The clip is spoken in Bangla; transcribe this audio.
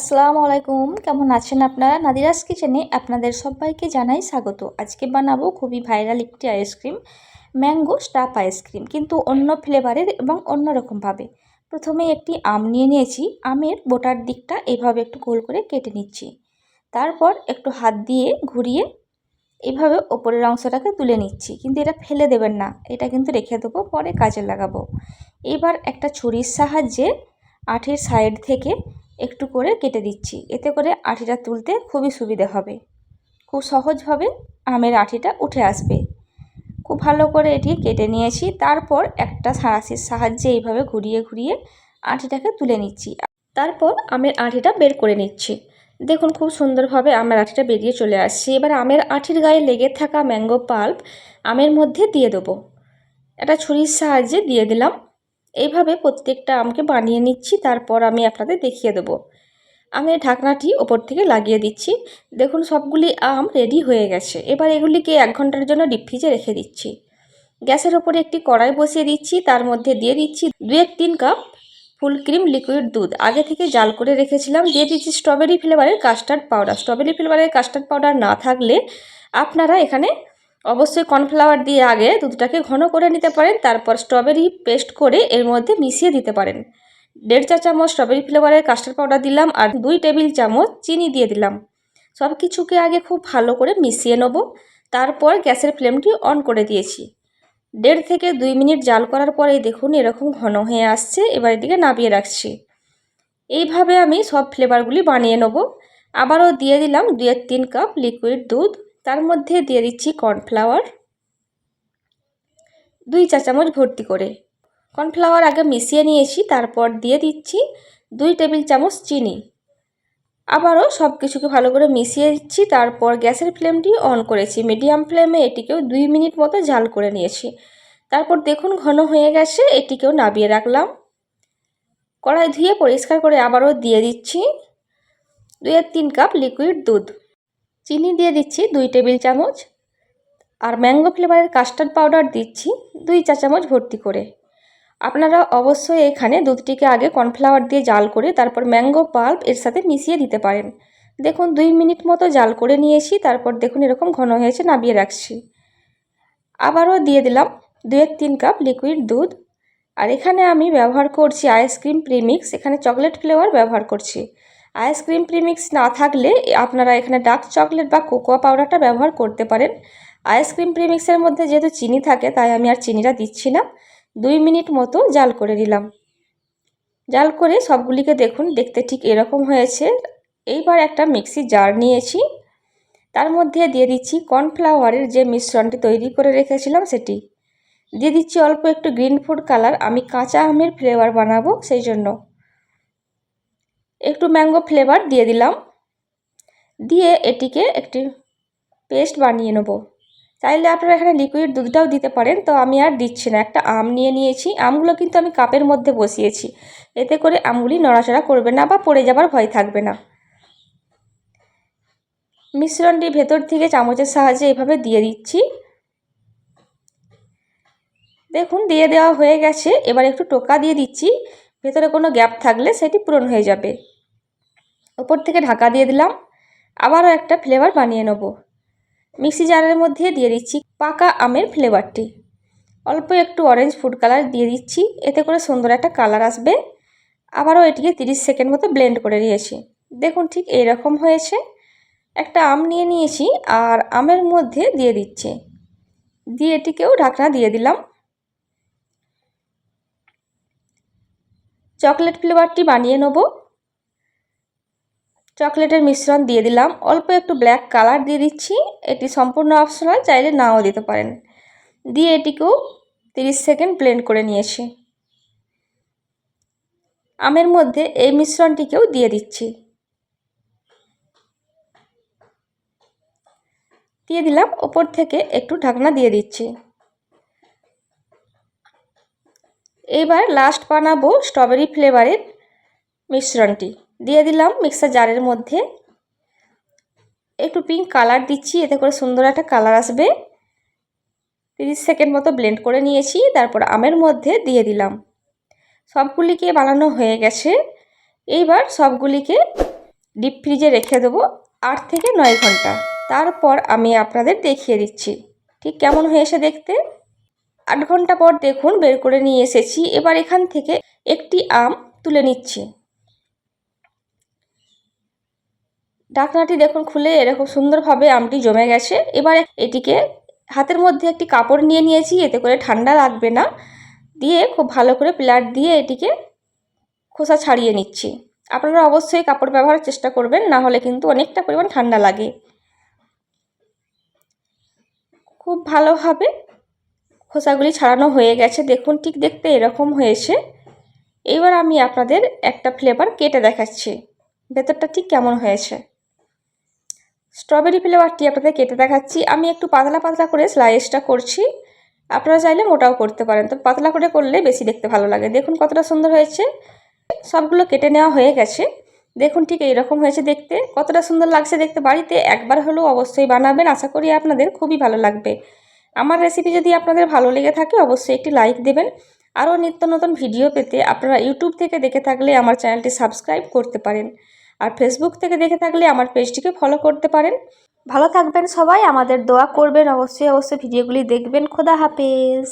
আসসালামু আলাইকুম, কেমন আছেন আপনারা? নাদিরাস কিচেনে আপনাদের সবাইকে জানাই স্বাগত। আজকে বানাবো খুবই ভাইরাল একটি আইসক্রিম, ম্যাঙ্গো স্টাফ আইসক্রিম, কিন্তু অন্য ফ্লেভারের এবং অন্য রকমভাবে। প্রথমে একটি আম নিয়ে নিয়েছি। আমের বোটার দিকটা এভাবে একটু গোল করে কেটে নিচ্ছি। তারপর একটু হাত দিয়ে ঘুরিয়ে এইভাবে ওপরের অংশটাকে তুলে নিচ্ছি, কিন্তু এটা ফেলে দেবেন না, এটা কিন্তু রেখে দেবো, পরে কাজে লাগাবো। এবার একটা ছুরির সাহায্যে আঠির সাইড থেকে একটু করে কেটে দিচ্ছি, এতে করে আঠিটা তুলতে খুবই সুবিধে হবে। খুব সহজভাবে আমের আঠিটা উঠে আসবে। খুব ভালো করে এটি কেটে নিয়েছি। তারপর একটা সাঁড়াশির সাহায্যে এইভাবে ঘুরিয়ে ঘুরিয়ে আঠিটাকে তুলে নিচ্ছি। তারপর আমের আঠিটা বের করে নিচ্ছি। দেখুন খুব সুন্দরভাবে আমের আঠিটা বেরিয়ে চলে আসছে। এবার আমের আঠির গায়ে লেগে থাকা ম্যাঙ্গো পাল্প আমের মধ্যে দিয়ে দেবো। একটা ছুরির সাহায্যে দিয়ে দিলাম। এইভাবে প্রত্যেকটা আমকে বানিয়ে নিচ্ছি, তারপর আমি আপনাদের দেখিয়ে দেবো। আমি ঢাকনাটি ওপর থেকে লাগিয়ে দিচ্ছি। দেখুন সবগুলি আম রেডি হয়ে গেছে। এবার এগুলিকে 1 ঘন্টার জন্য ডিপ ফ্রিজে রেখে দিচ্ছি। গ্যাসের ওপরে একটি কড়াই বসিয়ে দিচ্ছি, তার মধ্যে দিয়ে দিচ্ছি 2-3 কাপ ফুল ক্রিম লিকুইড দুধ, আগে থেকে জাল করে রেখেছিলাম। দিয়ে দিচ্ছি স্ট্রবেরি ফ্লেভারের কাস্টার্ড পাউডার। স্ট্রবেরি ফ্লেভারের কাস্টার্ড পাউডার না থাকলে আপনারা এখানে অবশ্যই কর্নফ্লাওয়ার দিয়ে আগে দুধটাকে ঘন করে নিতে পারেন, তারপর স্ট্রবেরি পেস্ট করে এর মধ্যে মিশিয়ে দিতে পারেন। 1.5 চা চামচ স্ট্রবেরি ফ্লেভারের কাস্টার্ড পাউডার দিলাম আর 2 টেবিল চামচ চিনি দিয়ে দিলাম। সব কিছুকে আগে খুব ভালো করে মিশিয়ে নেব। তারপর গ্যাসের ফ্লেমটি অন করে দিয়েছি। 1.5 থেকে 2 মিনিট জাল করার পরে দেখুন এরকম ঘন হয়ে আসছে। এবার এদিকে নামিয়ে রাখছি। এইভাবে আমি সব ফ্লেভারগুলি বানিয়ে নেব। আবারও দিয়ে দিলাম 2-3 কাপ লিকুইড দুধ, তার মধ্যে দিয়ে দিচ্ছি কর্নফ্লাওয়ার 2 চা চামচ ভর্তি করে। কর্নফ্লাওয়ার আগে মিশিয়ে নিয়েছি, তারপর দিয়ে দিচ্ছি 2 টেবিল চামচ চিনি। আবারও সব কিছুকে ভালো করে মিশিয়ে দিচ্ছি। তারপর গ্যাসের ফ্লেমটি অন করেছি, মিডিয়াম ফ্লেমে এটিকেও 2 মিনিট মতো জাল করে নিয়েছি। তারপর দেখুন ঘন হয়ে গেছে, এটিকেও নামিয়ে রাখলাম। কড়াই ধুয়ে পরিষ্কার করে আবারও দিয়ে দিচ্ছি 2-3 কাপ লিকুইড দুধ। চিনি দিয়ে দিচ্ছি 2 টেবিল চামচ আর ম্যাঙ্গো ফ্লেভারের কাস্টার্ড পাউডার দিচ্ছি 2 চা চামচ ভর্তি করে। আপনারা অবশ্যই এখানে দুধটিকে আগে কর্নফ্লাওয়ার দিয়ে জাল করে তারপর ম্যাঙ্গো পাল্প এর সাথে মিশিয়ে দিতে পারেন। দেখুন 2 মিনিট মতো জাল করে নিয়েছি। তারপর দেখুন এরকম ঘন হয়েছে, নামিয়ে রাখছি। আবারও দিয়ে দিলাম 2-3 কাপ লিকুইড দুধ। আর এখানে আমি ব্যবহার করছি আইসক্রিম প্রিমিক্স, এখানে চকলেট ফ্লেভার ব্যবহার করছি। আইসক্রিম প্রিমিক্স না থাকলে আপনারা এখানে ডার্ক চকলেট বা কোকোয়া পাউডারটা ব্যবহার করতে পারেন। আইসক্রিম প্রিমিক্সের মধ্যে যেহেতু চিনি থাকে তাই আমি আর চিনিটা দিচ্ছি না। 2 মিনিট মতো জাল করে নিলাম। জাল করে সবগুলিকে দেখুন দেখতে ঠিক এরকম হয়েছে। এইবার একটা মিক্সি জার নিয়েছি, তার মধ্যে দিয়ে দিচ্ছি কর্নফ্লাওয়ারের যে মিশ্রণটি তৈরি করে রেখেছিলাম সেটি। দিয়ে দিচ্ছি অল্প একটু গ্রিন ফুড কালার, আমি কাঁচা আমের ফ্লেভার বানাবো সেই জন্য। একটু ম্যাঙ্গো ফ্লেভার দিয়ে দিলাম। দিয়ে এটিকে একটি পেস্ট বানিয়ে নেব। চাইলে আপনারা এখানে লিকুইড দুধটাও দিতে পারেন, তো আমি আর দিচ্ছি না। একটা আম নিয়ে নিয়েছি, আমগুলো কিন্তু আমি কাপের মধ্যে বসিয়েছি, এতে করে আমগুলি নড়াচড়া করবে না বা পড়ে যাবার ভয় থাকবে না। মিশ্রণটি ভেতর থেকে চামচের সাহায্যে এভাবে দিয়ে দিচ্ছি। দেখুন দিয়ে দেওয়া হয়ে গেছে। এবার একটু টোকা দিয়ে দিচ্ছি, ভেতরে কোনো গ্যাপ থাকলে সেটি পূরণ হয়ে যাবে। ওপর থেকে ঢাকা দিয়ে দিলাম। আবারও একটা ফ্লেভার বানিয়ে নেব। মিক্সি জারের মধ্যে দিয়ে দিচ্ছি পাকা আমের ফ্লেভারটি। অল্প একটু অরেঞ্জ ফুড কালার দিয়ে দিচ্ছি, এতে করে সুন্দর একটা কালার আসবে। আবারও এটিকে 30 সেকেন্ড মতো ব্লেন্ড করে নিয়েছি। দেখুন ঠিক এইরকম হয়েছে। একটা আম নিয়ে নিয়েছি আর আমের মধ্যে দিয়ে দিচ্ছি, দিয়ে এটিকেও ঢাকনা দিয়ে দিলাম। চকলেট ফ্লেভারটি বানিয়ে নেব। চকলেটের মিশ্রণ দিয়ে দিলাম, অল্প একটু ব্ল্যাক কালার দিয়ে দিচ্ছি, এটি সম্পূর্ণ অপশনাল, চাইলে নাও দিতে পারেন। দিয়ে এটিকেও 30 সেকেন্ড ব্লেন্ড করে নিয়েছি। আমের মধ্যে এই মিশ্রণটিকেও দিয়ে দিচ্ছি, দিয়ে দিলাম। ওপর থেকে একটু ঢাকনা দিয়ে দিচ্ছি। এইবার লাস্ট বানাবো স্ট্রবেরি ফ্লেভারের মিশ্রণটি। দিয়ে দিলাম মিক্সার জারের মধ্যে। একটু পিঙ্ক কালার দিচ্ছি, এতে করে সুন্দর একটা কালার আসবে। 30 সেকেন্ড মতো ব্লেন্ড করে নিয়েছি, তারপর আমের মধ্যে দিয়ে দিলাম। সবগুলিকে বানানো হয়ে গেছে। এইবার সবগুলিকে ডিপ ফ্রিজে রেখে দেবো 8 থেকে 9 ঘন্টা। তারপর আমি আপনাদের দেখিয়ে দিচ্ছি ঠিক কেমন হয়েছে দেখতে। 8 ঘন্টা পর দেখুন বের করে নিয়ে এসেছি। এবার এখান থেকে একটি আম তুলে নিচ্ছি। ঢাকনাটি দেখুন খুলে এরকম সুন্দরভাবে আমটি জমে গেছে। এবার এটিকে হাতের মধ্যে একটি কাপড় নিয়ে নিয়েছি, এতে করে ঠান্ডা লাগবে না। দিয়ে খুব ভালো করে প্লাট দিয়ে এটিকে খোসা ছাড়িয়ে নিচ্ছি। আপনারা অবশ্যই কাপড় ব্যবহারের চেষ্টা করবেন, না হলে কিন্তু অনেকটা পরিমাণ ঠান্ডা লাগে। খুব ভালোভাবে খোসাগুলি ছাড়ানো হয়ে গেছে, দেখুন ঠিক দেখতে এরকম হয়েছে। এবার আমি আপনাদের একটা ফ্লেভার কেটে দেখাচ্ছি ভেতরটা ঠিক কেমন হয়েছে। স্ট্রবেরি ফ্লেভারটি আপনাদের কেটে দেখাচ্ছি। আমি একটু পাতলা পাতলা করে স্লাইসটা করছি, আপনারা চাইলে মোটাও করতে পারেন, তো পাতলা করে করলে বেশি দেখতে ভালো লাগে। দেখুন কতটা সুন্দর হয়েছে। সবগুলো কেটে নেওয়া হয়ে গেছে, দেখুন ঠিক এইরকম হয়েছে দেখতে। কতটা সুন্দর লাগছে দেখতে। বাড়িতে একবার হলেও অবশ্যই বানাবেন, আশা করি আপনাদের খুবই ভালো লাগবে। আমার রেসিপি যদি আপনাদের ভালো লেগে থাকে অবশ্যই একটি লাইক দেবেন। আরও নিত্য নতুন ভিডিও পেতে আপনারা ইউটিউব থেকে দেখে থাকলে আমার চ্যানেলটি সাবস্ক্রাইব করতে পারেন, আর ফেসবুক থেকে দেখে থাকলে আমার পেজটিকে ফলো করতে পারেন। ভালো থাকবেন সবাই, আমাদের দোয়া করবেন, অবশ্যই অবশ্যই ভিডিওগুলি দেখবেন। খোদা হাফেজ।